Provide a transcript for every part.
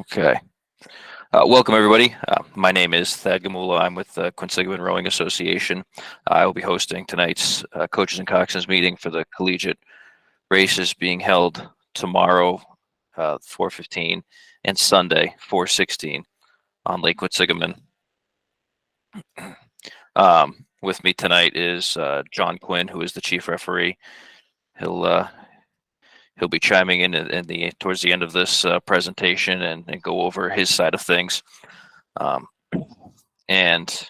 Okay. Welcome, everybody. My name is Thad Gamula. I'm with the Quinsigamond Rowing Association. I will be hosting tonight's Coaches and Coxswains meeting for the Collegiate races being held tomorrow, 4:15, and Sunday, 4:16, on Lake Quinsigamond. With me tonight is John Quinn, who is the chief referee. He'll be chiming in towards the end of this presentation and go over his side of things. And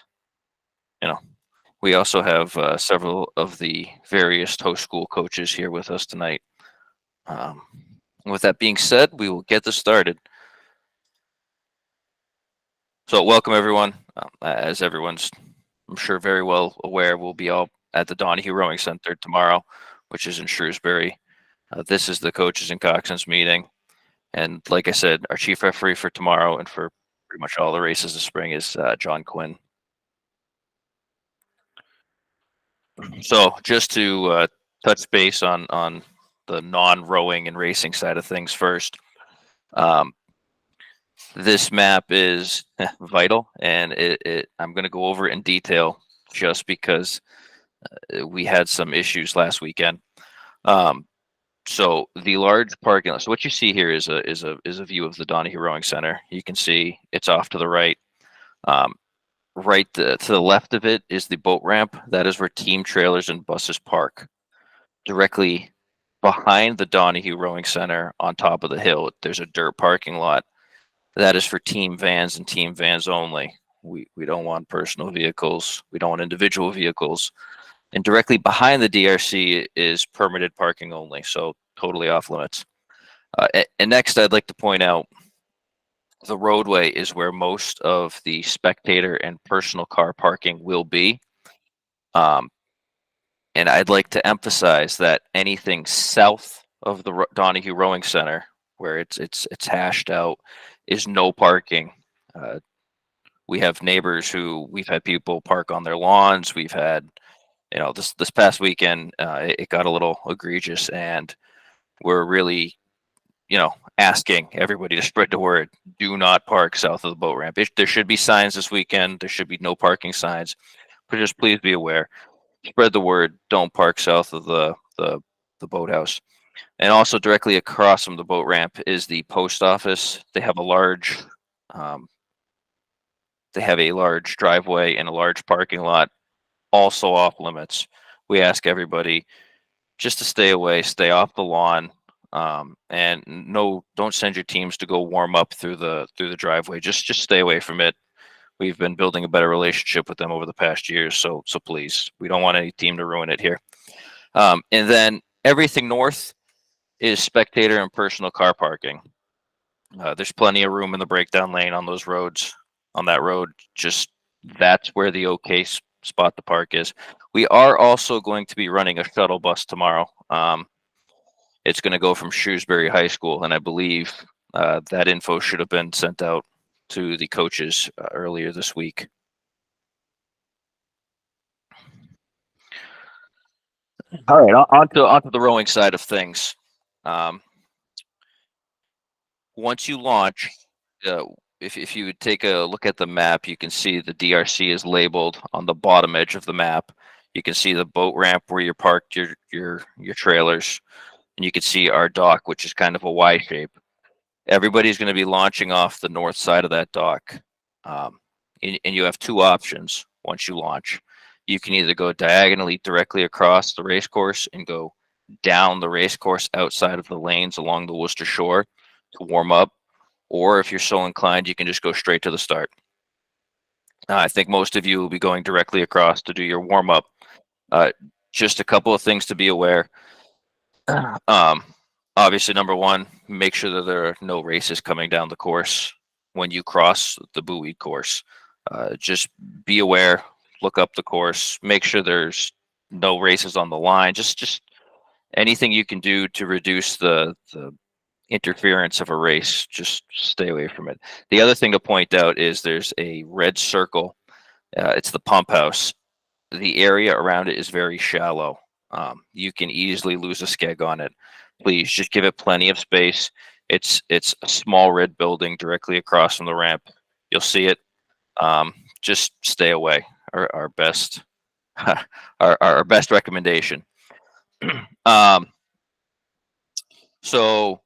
we also have several of the various host school coaches here with us tonight. With that being said, we will get this started. So welcome, everyone. As everyone's, I'm sure, very well aware, we'll be all at the Donahue Rowing Center tomorrow, which is in Shrewsbury. This is the Coaches and Coxswains meeting. And like I said, our chief referee for tomorrow and for pretty much all the races this spring is John Quinn. So just to touch base on the non-rowing and racing side of things first, this map is vital, and I'm going to go over it in detail just because we had some issues last weekend. So the large parking lot. So what you see here is a view of the Donahue Rowing Center. You can see it's off to the right. To the left of it is the boat ramp. That is where team trailers and buses park. Directly behind the Donahue Rowing Center, on top of the hill, there's a dirt parking lot. That is for team vans and team vans only. We don't want personal vehicles. We don't want individual vehicles. And directly behind the DRC is permitted parking only, so totally off limits. And next, I'd like to point out the roadway is where most of the spectator and personal car parking will be. And I'd like to emphasize that anything south of the Donahue Rowing Center, where it's hashed out, is no parking. We have neighbors who we've had people park on their lawns. We've had, this past weekend, it got a little egregious, and we're really, asking everybody to spread the word. Do not park south of the boat ramp. There should be signs this weekend. There should be no parking signs, but just please be aware. Spread the word. Don't park south of the boathouse. And also directly across from the boat ramp is the post office. They have a large driveway and a large parking lot, also off limits. We ask everybody just to stay away, stay off the lawn, and don't send your teams to go warm up through the driveway. Just stay away from it. We've been building a better relationship with them over the past years, so please, we don't want any team to ruin it here. And then everything north is spectator and personal car parking. There's plenty of room in the breakdown lane on those roads. On that road, just that's where the okay spot to park is. We are also going to be running a shuttle bus tomorrow. It's going to go from Shrewsbury High School, and I believe that info should have been sent out to the coaches earlier this week. All right, onto the rowing side of things. Once you launch, if you take a look at the map, you can see the DRC is labeled on the bottom edge of the map. You can see the boat ramp where you parked your trailers, and you can see our dock, which is kind of a Y shape. Everybody's going to be launching off the north side of that dock, and you have two options once you launch. You can either go diagonally directly across the race course and go down the race course outside of the lanes along the Worcester shore to warm up, or if you're so inclined, you can just go straight to the start. I think most of you will be going directly across to do your warm up. Just a couple of things to be aware. Obviously, number one, make sure that there are no races coming down the course when you cross the buoyed course. Just be aware, look up the course, make sure there's no races on the line. Just anything you can do to reduce the interference of a race, just stay away from it. The other thing to point out is there's a red circle. It's the pump house. The area around it is very shallow. You can easily lose a skeg on it. Please just give it plenty of space. It's a small red building directly across from the ramp. You'll see it. Just stay away. Our best our best recommendation. um, so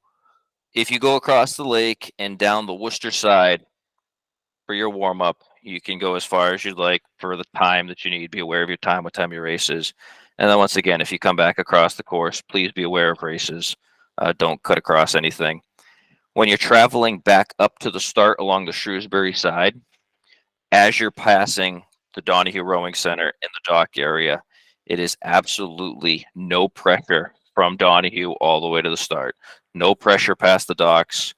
if you go across the lake and down the Worcester side for your warm up, you can go as far as you'd like for the time that you need. Be aware of your time, what time your race is. And then once again, if you come back across the course, please be aware of races. Don't cut across anything. When you're traveling back up to the start along the Shrewsbury side, as you're passing the Donahue Rowing Center in the dock area, it is absolutely no pressure from Donahue all the way to the start. No pressure past the docks,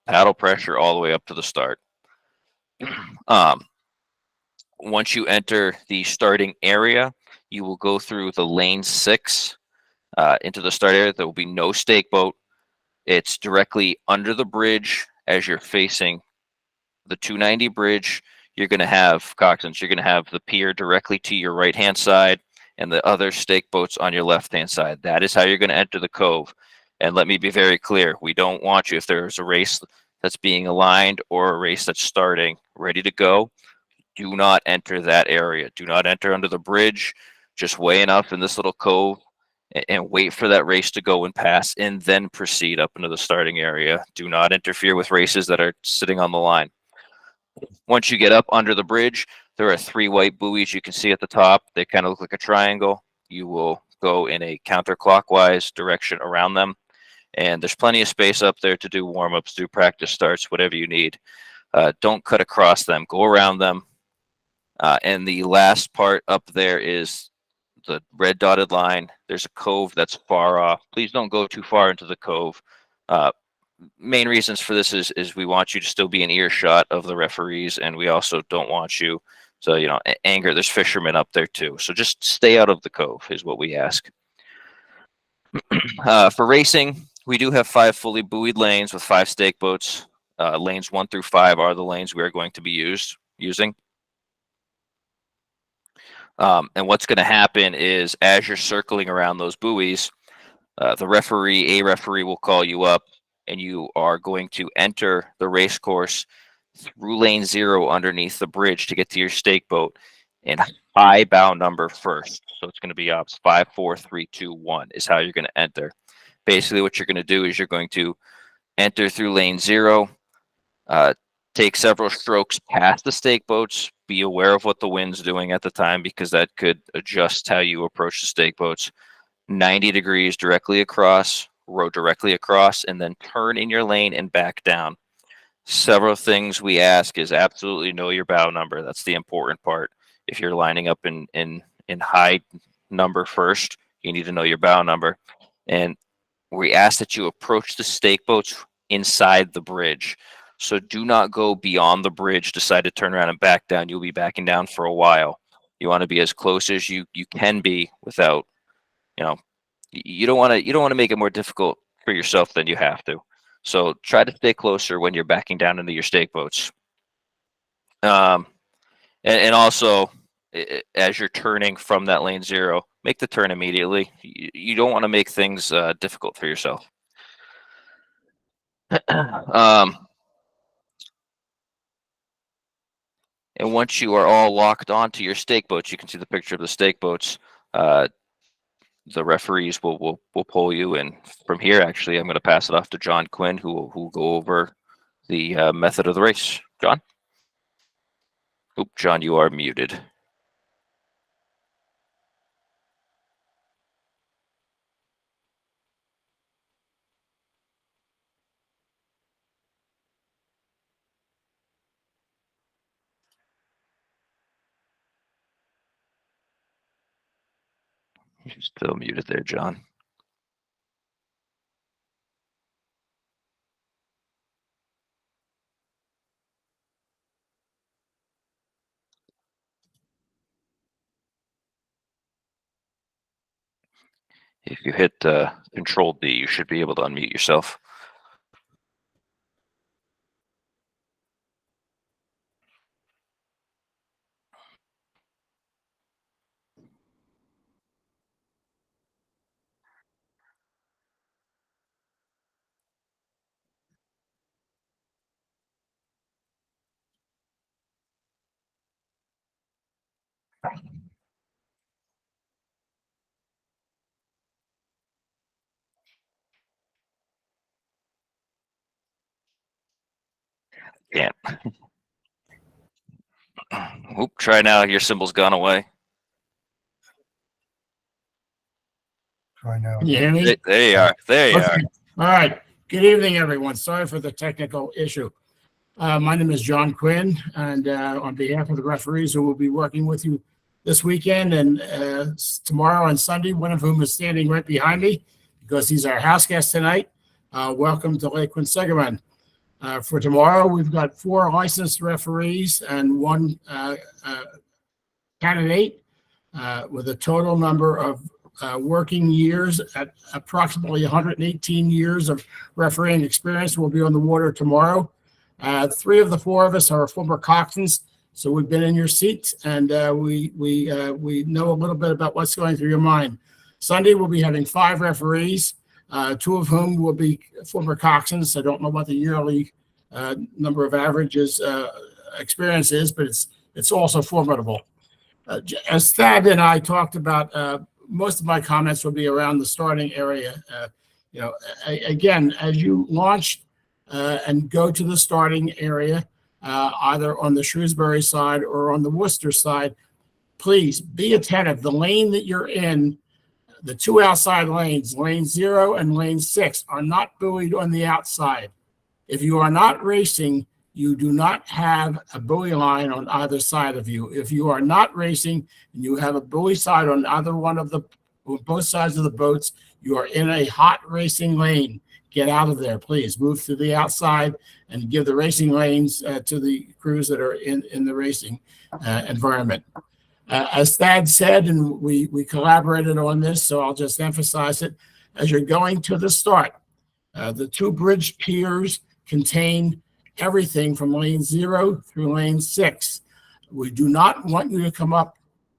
paddle pressure all the way up to the start. Um, Once you enter the starting area, you will go through the lane 6 into the start area. There will be no stake boat. It's directly under the bridge as you're facing the 290 bridge. You're going to have Coxswains. You're going to have the pier directly to your right hand side and the other stake boats on your left hand side. That is how you're going to enter the cove. And let me be very clear, we don't want you, if there's a race that's being aligned or a race that's starting ready to go, do not enter that area. Do not enter under the bridge. Just weigh enough in this little cove and wait for that race to go and pass and then proceed up into the starting area. Do not interfere with races that are sitting on the line. Once you get up under the bridge, there are 3 white buoys you can see at the top. They kind of look like a triangle. You will go in a counterclockwise direction around them. And there's plenty of space up there to do warm-ups, do practice starts, whatever you need. Don't cut across them. Go around them. And the last part up there is the red dotted line. There's a cove that's far off. Please don't go too far into the cove. Main reasons for this is we want you to still be in earshot of the referees, and we also don't want you to anger. There's fishermen up there too, so just stay out of the cove is what we ask. For racing, we do have 5 fully buoyed lanes with 5 stake boats. Lanes 1 through 5 are the lanes we are going to be using. And what's going to happen is as you're circling around those buoys, a referee will call you up, and you are going to enter the race course through lane 0 underneath the bridge to get to your stake boat in high bow number first. So it's going to be ops 5, 4, 3, 2, 1 is how you're going to enter. Basically, what you're going to do is you're going to enter through lane 0, take several strokes past the stake boats. Be aware of what the wind's doing at the time, because that could adjust how you approach the stake boats. 90 degrees directly across, row directly across, and then turn in your lane and back down. Several things we ask is absolutely know your bow number. That's the important part. If you're lining up in high number first, you need to know your bow number. And we ask that you approach the stake boats inside the bridge. So do not go beyond the bridge, decide to turn around and back down. You'll be backing down for a while. You want to be as close as you can be without, you don't want to make it more difficult for yourself than you have to. So try to stay closer when you're backing down into your stake boats. And also, as you're turning from that lane 0, make the turn immediately. You don't want to make things difficult for yourself. um, and once you are all locked onto your stake boats, you can see the picture of the stake boats. The referees will pull you, and from here, actually, I'm going to pass it off to John Quinn, who will go over the method of the race. John? Oop, John, you are muted. You're still muted there, John. If you hit Control D, you should be able to unmute yourself. Can't. Oop, try now. Your symbol's gone away. Try now. Can you hear me? There you are. There you are. Okay. All right. Good evening, everyone. Sorry for the technical issue. My name is John Quinn, and on behalf of the referees who will be working with you this weekend and tomorrow and Sunday, one of whom is standing right behind me because he's our house guest tonight. Welcome to Lake Quinsigamond. For tomorrow, we've got 4 licensed referees and 1 candidate with a total number of working years at approximately 118 years of refereeing experience. Will be on the water tomorrow. 3 of the 4 of us are former coxswains, so we've been in your seats, and we know a little bit about what's going through your mind. Sunday, we'll be having 5 referees, 2 of whom will be former coxswains. I don't know what the yearly number of averages experience is, but it's also formidable. As Thad and I talked about, most of my comments will be around the starting area. Again, as you launch and go to the starting area, either on the Shrewsbury side or on the Worcester side, please be attentive. The lane that you're in, the 2 outside lanes, lane 0 and lane 6, are not buoyed on the outside. If you are not racing, you do not have a buoy line on either side of you. If you are not racing and you have a buoy side on either one of the, both sides of the boats, you are in a hot racing lane. Get out of there, please. Move to the outside and give the racing lanes to the crews that are in the racing environment. As Thad said, and we collaborated on this, so I'll just emphasize it. As you're going to the start, the 2 bridge piers contain everything from lane 0 through lane 6. We do not want you to come up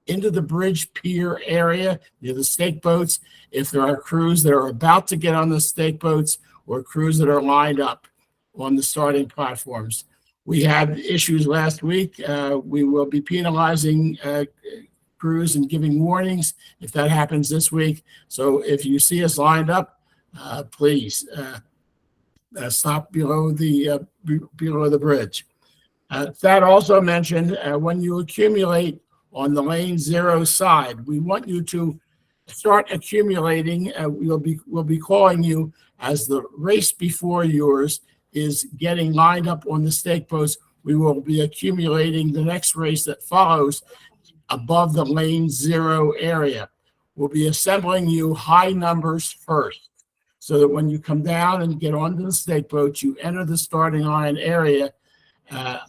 into the bridge pier area near the stake boats if there are crews that are about to get on the stake boats or crews that are lined up on the starting platforms. We had issues last week. We will be penalizing crews and giving warnings if that happens this week. So if you see us lined up, please stop below the bridge. That also mentioned when you accumulate on the lane 0 side, we want you to start accumulating. We'll be calling you as the race before yours is getting lined up on the stake post. We will be accumulating the next race that follows above the lane 0 area. We'll be assembling you high numbers first, so that when you come down and get onto the stake boats, you enter the starting line area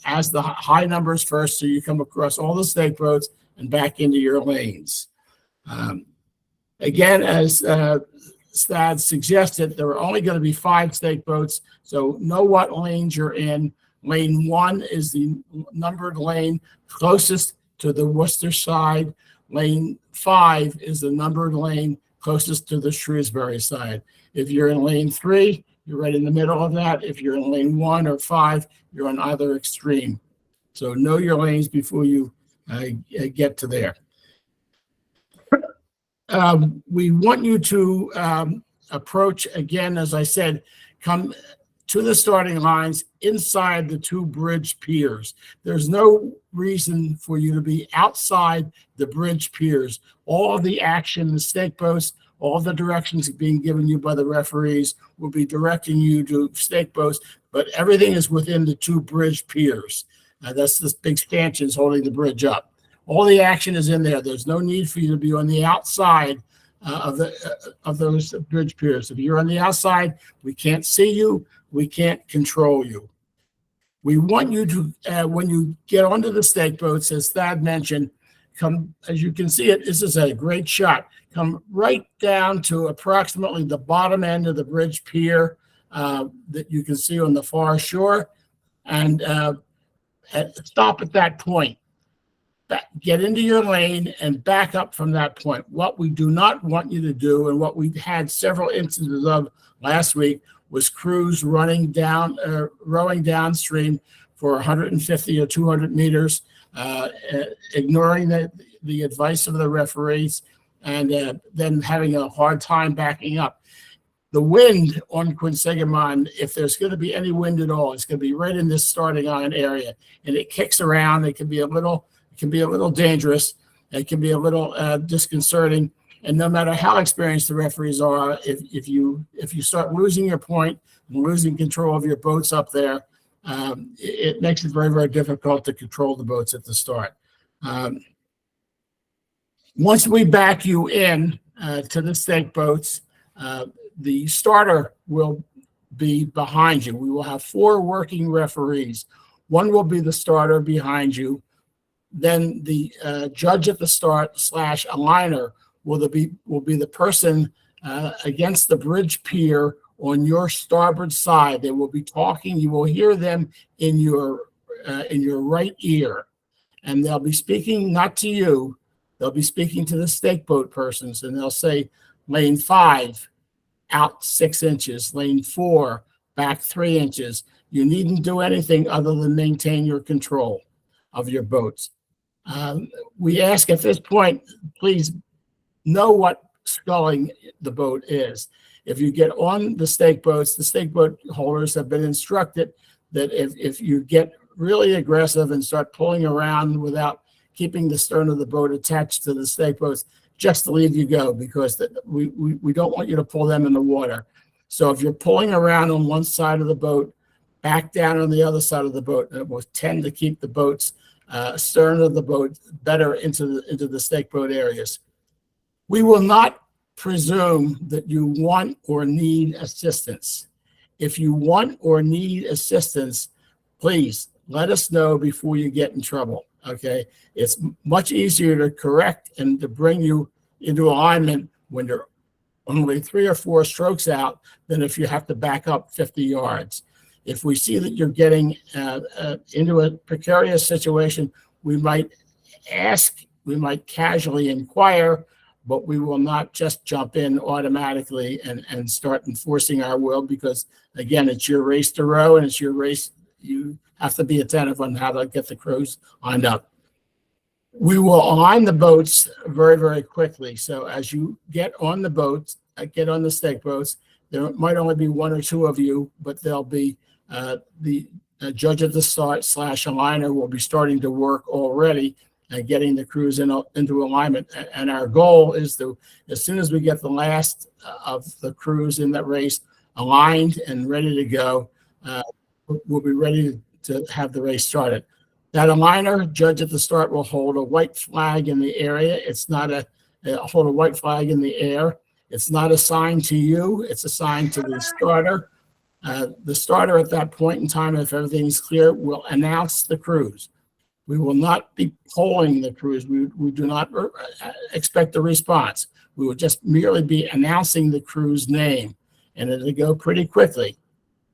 as the high numbers first, so you come across all the stake boats and back into your lanes. Again, as Stad suggested, there are only going to be 5 stake boats, so know what lanes you're in. Lane 1 is the numbered lane closest to the Worcester side. Lane 5 is the numbered lane closest to the Shrewsbury side. If you're in lane 3, you're right in the middle of that. If you're in lane 1 or 5, you're on either extreme. So know your lanes before you get to there. We want you to approach, again, as I said, come to the starting lines inside the 2 bridge piers. There's no reason for you to be outside the bridge piers. All the action, the stake posts, all the directions being given you by the referees will be directing you to stake posts, but everything is within the 2 bridge piers. That's the big stanchions holding the bridge up. All the action is in there. There's no need for you to be on the outside of those bridge piers. If you're on the outside, we can't see you. We can't control you. We want you to, when you get onto the stake boats, as Thad mentioned, come, as you can see it, this is a great shot. Come right down to approximately the bottom end of the bridge pier that you can see on the far shore, and stop at that point. Get into your lane and back up from that point. What we do not want you to do, and what we had several instances of last week, was crews running down, rowing downstream for 150 or 200 meters, ignoring the advice of the referees, and then having a hard time backing up. The wind on Quinsigamond, if there's going to be any wind at all, it's going to be right in this starting line area, and it kicks around. It can be a little dangerous. It can be a little disconcerting. And no matter how experienced the referees are, if you start losing your point and losing control of your boats up there, it makes it very, very difficult to control the boats at the start. Once we back you in to the stake boats, the starter will be behind you. We will have 4 working referees. One will be the starter behind you. Then the judge at the start / aligner will be the person against the bridge pier on your starboard side. They will be talking. You will hear them in your right ear, and they'll be speaking not to you. They'll be speaking to the stake boat persons, and they'll say, lane 5, out 6 inches, lane 4, back 3 inches. You needn't do anything other than maintain your control of your boats. We ask at this point, please know what sculling the boat is. If you get on the stake boats, the stake boat holders have been instructed that if you get really aggressive and start pulling around without keeping the stern of the boat attached to the stake boats, just to leave you go, because we don't want you to pull them in the water. So if you're pulling around on one side of the boat, back down on the other side of the boat, and it will tend to keep the boats stern of the boat better into the stake boat areas. We will not presume that you want or need assistance. If you want or need assistance, please let us know before you get in trouble. Okay, it's much easier to correct and to bring you into alignment when you're only 3 or 4 strokes out than if you have to back up 50 yards. If we see that you're getting into a precarious situation, we might ask, we might casually inquire, but we will not just jump in automatically and start enforcing our will, because, again, it's your race to row and it's your race. You have to be attentive on how to get the crews lined up. We will align the boats very, very quickly. So as you get on the boats, get on the stake boats, there might only be 1 or 2 of you, but there'll be the judge at the start / aligner will be starting to work already and getting the crews into alignment. And our goal is to, as soon as we get the last of the crews in that race aligned and ready to go, we'll be ready to have the race started. That aligner judge at the start will hold a white flag in the area. It's not hold a white flag in the air. It's not assigned to you. It's assigned to the starter. The starter at that point in time, if everything's clear, will announce the crews. We will not be polling the crews. We do not expect a response. We will just merely be announcing the crew's name, and it'll go pretty quickly.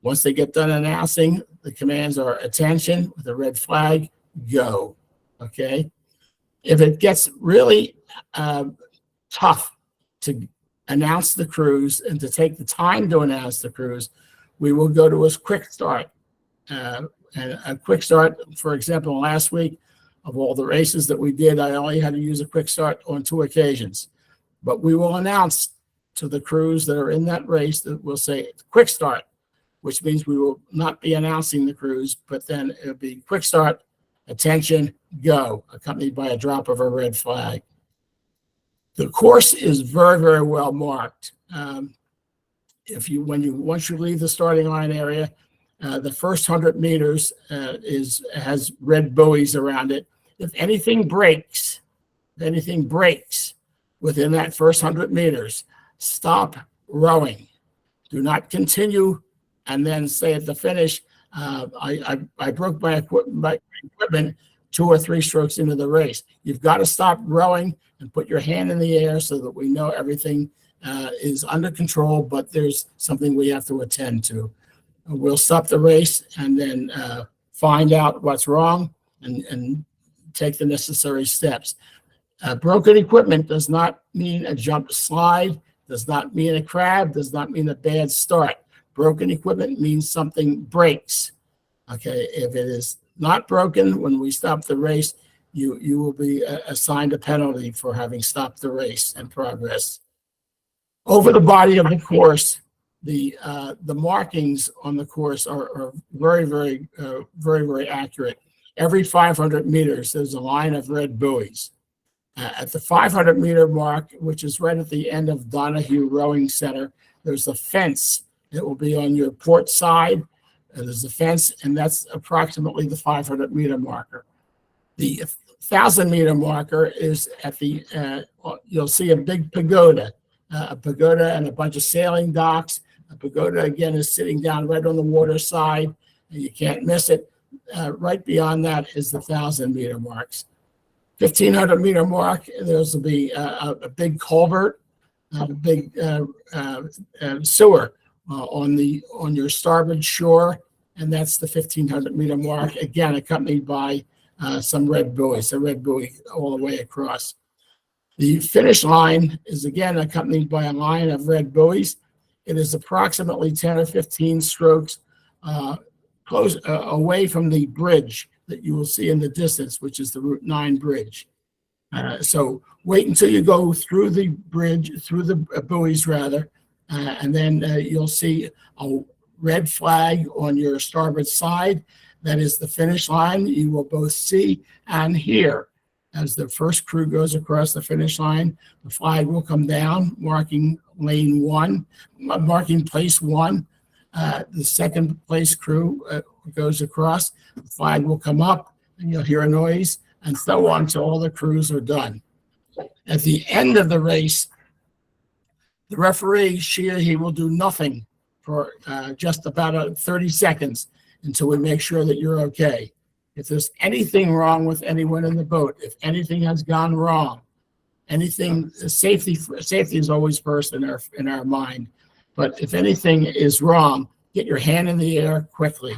Once they get done announcing, the commands are attention with a red flag, go. Okay. If it gets really tough to announce the crews and to take the time to announce the crews, we will go to a quick start. And a quick start, for example, last week, of all the races that we did, I only had to use a quick start on 2 occasions. But we will announce to the crews that are in that race that we'll say quick start, which means we will not be announcing the crews, but then it'll be quick start, attention, go, accompanied by a drop of a red flag. The course is very, very well marked. Once you leave the starting line area, the first 100 meters has red buoys around it. If anything breaks within that first 100 meters, stop rowing. Do not continue and then say at the finish, I broke my equipment 2 or 3 strokes into the race. You've got to stop rowing and put your hand in the air so that we know everything is under control, but there's something we have to attend to. We'll stop the race and then find out what's wrong and take the necessary steps. Broken equipment does not mean a jump slide, does not mean a crab, does not mean a bad start. Broken equipment means something breaks. Okay, if it is not broken when we stop the race, you will be assigned a penalty for having stopped the race and progress. Over the body of the course, The markings on the course are very, very accurate. Every 500 meters, there's a line of red buoys. At the 500-meter mark, which is right at the end of Donahue Rowing Center, there's a fence that will be on your port side. There's a fence, and that's approximately the 500-meter marker. The 1,000-meter marker is at the, you'll see a big pagoda, and a bunch of sailing docks. A pagoda, again, is sitting down right on the water side, and you can't miss it. Right beyond that is the 1,000-meter marks. 1,500-meter mark, there's will be a big culvert, a big sewer on your starboard shore, and that's the 1,500-meter mark, again accompanied by some red buoys, a red buoy all the way across. The finish line is again accompanied by a line of red buoys. It is approximately 10 or 15 strokes close away from the bridge that you will see in the distance, which is the Route 9 bridge. So wait until you go through the bridge, through the buoys rather, and then you'll see a red flag on your starboard side. That is the finish line. You will both see and hear as the first crew goes across the finish line. The flag will come down, marking lane 1, marking place 1. The second place crew goes across, the flag will come up, and you'll hear a noise, and so on until all the crews are done. At the end of the race, the referee, she or he, will do nothing for just about 30 seconds until we make sure that you're okay. If there's anything wrong with anyone in the boat, if anything has gone wrong, anything, safety is always first in our mind. But if anything is wrong, get your hand in the air quickly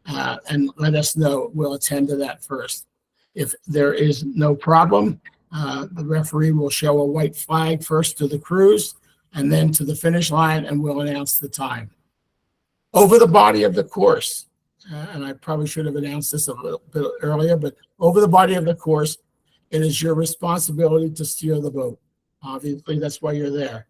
and let us know. We'll attend to that first. If there is no problem, the referee will show a white flag first to the crews and then to the finish line, and we'll announce the time. Over the body of the course, and I probably should have announced this a little bit earlier, but over the body of the course, it is your responsibility to steer the boat. Obviously, that's why you're there.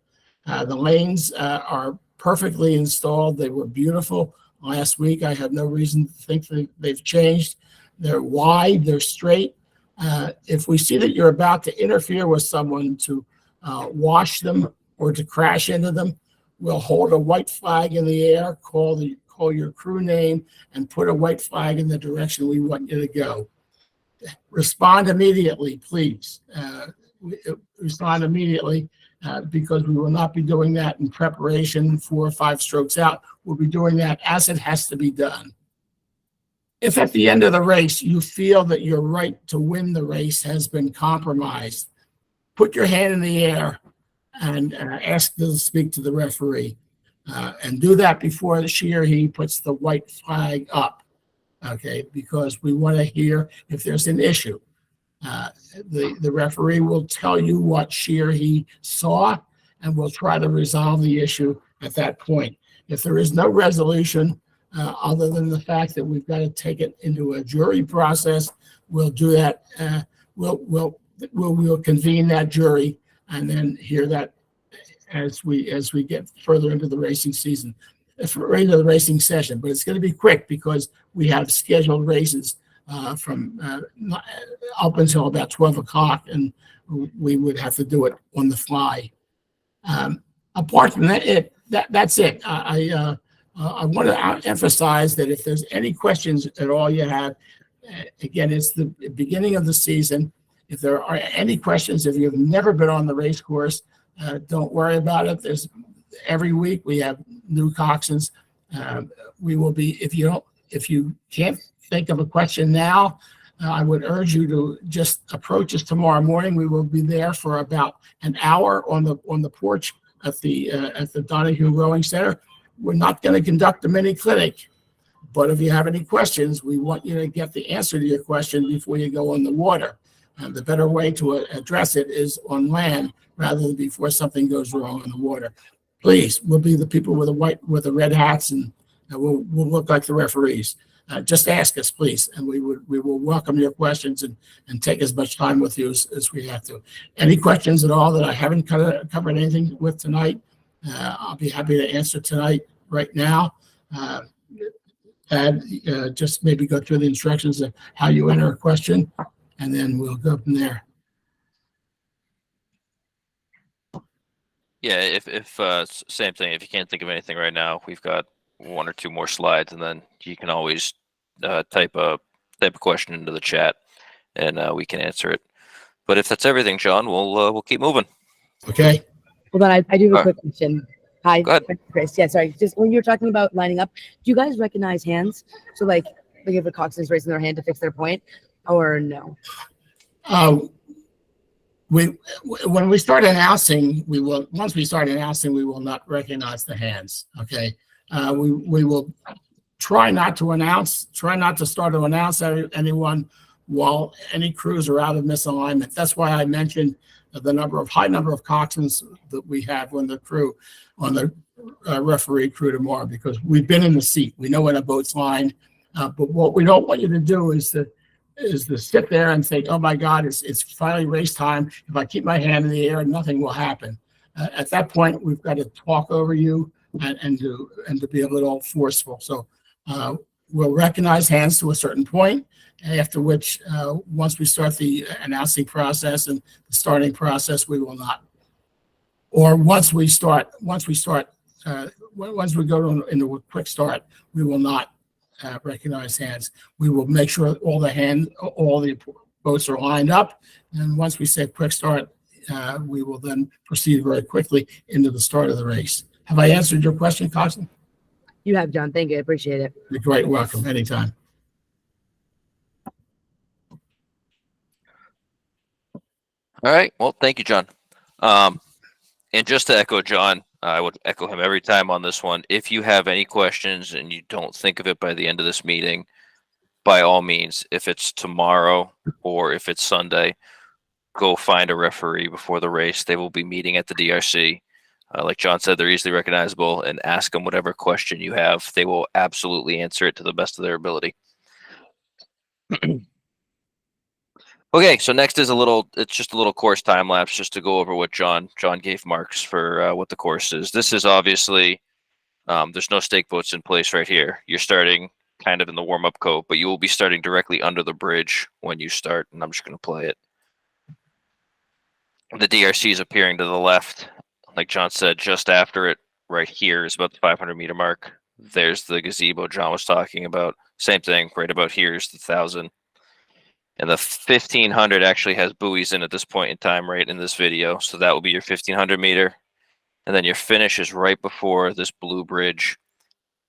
The lanes are perfectly installed. They were beautiful last week. I have no reason to think that they've changed. They're wide, they're straight. If we see that you're about to interfere with someone to wash them or to crash into them, we'll hold a white flag in the air, call your crew name, and put a white flag in the direction we want you to go. Respond immediately, please. Respond immediately. Because we will not be doing that in preparation 4 or 5 strokes out. We'll be doing that as it has to be done. If at the end of the race you feel that your right to win the race has been compromised, put your hand in the air and ask to speak to the referee. And do that before she or he puts the white flag up, okay? Because we want to hear if there's an issue. The referee will tell you what she or he saw, and we'll try to resolve the issue at that point. If there is no resolution, other than the fact that we've got to take it into a jury process, we'll do that. We'll convene that jury and then hear that as we get further into the racing season, into the racing session. But it's going to be quick because we have scheduled races from up until about 12 o'clock, and we would have to do it on the fly. Apart from that, that's it. I want to emphasize that if there's any questions at all you have, again, it's the beginning of the season. If there are any questions, if you've never been on the race course, don't worry about it. There's every week we have new coxswains. We will be, if you can't think of a question now, I would urge you to just approach us tomorrow morning. We will be there for about an hour on the porch at the Donahue Rowing Center. We're not going to conduct a mini clinic, but if you have any questions, we want you to get the answer to your question before you go on the water. The better way to address it is on land rather than before something goes wrong on the water. Please, we'll be the people with the red hats, and we'll look like the referees. Just ask us, please, and we will welcome your questions and take as much time with you as we have to. Any questions at all that I haven't covered anything with tonight, I'll be happy to answer tonight, right now. And just maybe go through the instructions of how you enter a question, and then we'll go from there. Yeah, if same thing. If you can't think of anything right now, we've got 1 or 2 more slides, and then you can always type a question into the chat, and we can answer it. But if that's everything, John, we'll keep moving. Okay. Hold on, I do have a All quick question. Hi, Go ahead. Chris. Yeah, sorry. Just when you're talking about lining up, do you guys recognize hands? So like if a coxswain's raising their hand to fix their point, or no? When we start announcing, once we start announcing, we will not recognize the hands. Okay. We will try not to start to announce anyone while any crews are out of misalignment. That's why I mentioned the high number of coxswains that we have on the crew, on the referee crew tomorrow, because we've been in the seat. We know when a boat's lined. But what we don't want you to do is to sit there and think, oh my God, it's finally race time. If I keep my hand in the air, nothing will happen. At that point, we've got to talk over you and to be a little forceful. So we'll recognize hands to a certain point, after which, once we start the announcing process and the starting process, we will not. Or once we go into a quick start, we will not recognize hands. We will make sure all the boats are lined up, and once we say quick start, we will then proceed very quickly into the start of the race. Have I answered your question, Coxswain? You have, John. Thank you. I appreciate it. You're quite welcome. Anytime. All right. Well, thank you, John. And just to echo John, I would echo him every time on this one. If you have any questions and you don't think of it by the end of this meeting, by all means, if it's tomorrow or if it's Sunday, go find a referee before the race. They will be meeting at the DRC. Like John said, they're easily recognizable, and ask them whatever question you have. They will absolutely answer it to the best of their ability. Okay, so next is it's just a little course time lapse just to go over what John gave marks for what the course is. This is obviously, there's no stake boats in place right here. You're starting kind of in the warm-up cove, but you will be starting directly under the bridge when you start, and I'm just going to play it. The DRC is appearing to the left. Like John said, just after it, right here is about the 500-meter mark. There's the gazebo John was talking about. Same thing, right about here is the 1,000. And the 1,500 actually has buoys in at this point in time, right in this video. So that will be your 1,500 meter. And then your finish is right before this blue bridge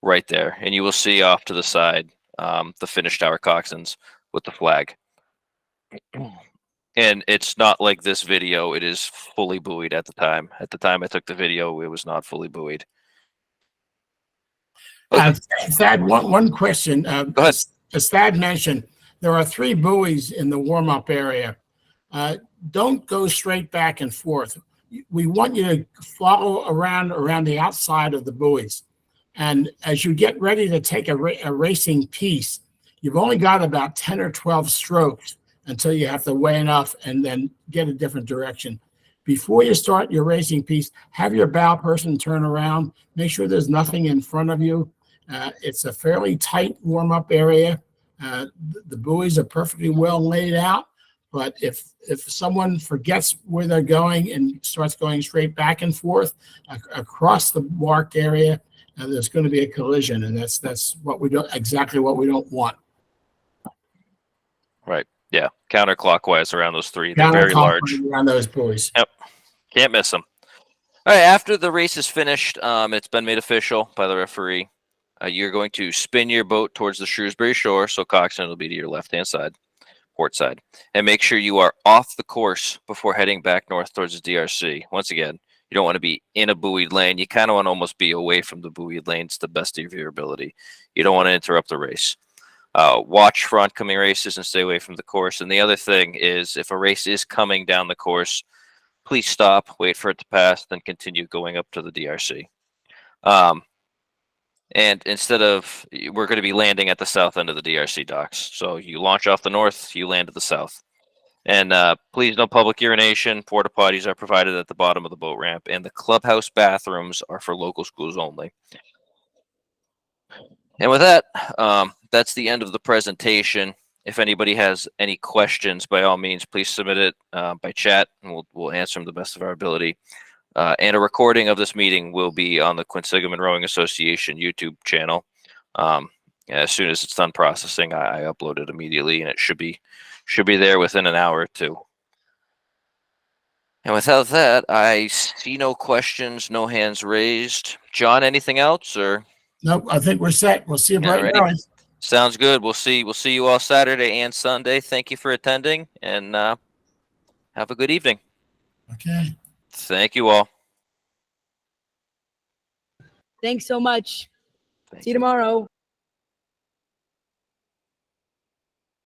right there. And you will see off to the side the finish tower coxswains with the flag. And it's not like this video. It is fully buoyed at the time. At the time I took the video, it was not fully buoyed. Thad, one question. Go ahead. As Thad mentioned, there are 3 buoys in the warm-up area. Don't go straight back and forth. We want you to follow around the outside of the buoys. And as you get ready to take a racing piece, you've only got about 10 or 12 strokes until you have to weigh enough and then get a different direction. Before you start your racing piece, have your bow person turn around. Make sure there's nothing in front of you. It's a fairly tight warm-up area. The buoys are perfectly well laid out, but if someone forgets where they're going and starts going straight back and forth across the marked area, there's going to be a collision, and that's exactly what we don't want. Right. Yeah. Counterclockwise around those 3. They're very large. Around those buoys. Yep. Can't miss them. All right. After the race is finished, it's been made official by the referee. You're going to spin your boat towards the Shrewsbury shore. So coxswain will be to your left-hand side, port side, and make sure you are off the course before heading back north towards the DRC. Once again, you don't want to be in a buoyed lane. You kind of want to almost be away from the buoyed lanes to the best of your ability. You don't want to interrupt the race. Watch for oncoming races and stay away from the course. And the other thing is, if a race is coming down the course, please stop, wait for it to pass, then continue going up to the DRC. And we're going to be landing at the south end of the DRC docks. So you launch off the north, you land at the south. And please, no public urination. Porta potties are provided at the bottom of the boat ramp, and the clubhouse bathrooms are for local schools only. And with that, that's the end of the presentation. If anybody has any questions, by all means, please submit it by chat, and we'll answer them to the best of our ability. And a recording of this meeting will be on the Quinsigamond Rowing Association YouTube channel. As soon as it's done processing, I upload it immediately, and it should be there within an hour or two. And without that, I see no questions, no hands raised. John, anything else, or? Nope, I think we're set. We'll see you bright and Alrighty. early. Sounds good. We'll see you all Saturday and Sunday. Thank you for attending, and have a good evening. Okay. Thank you all. Thanks so much. Thank See you tomorrow.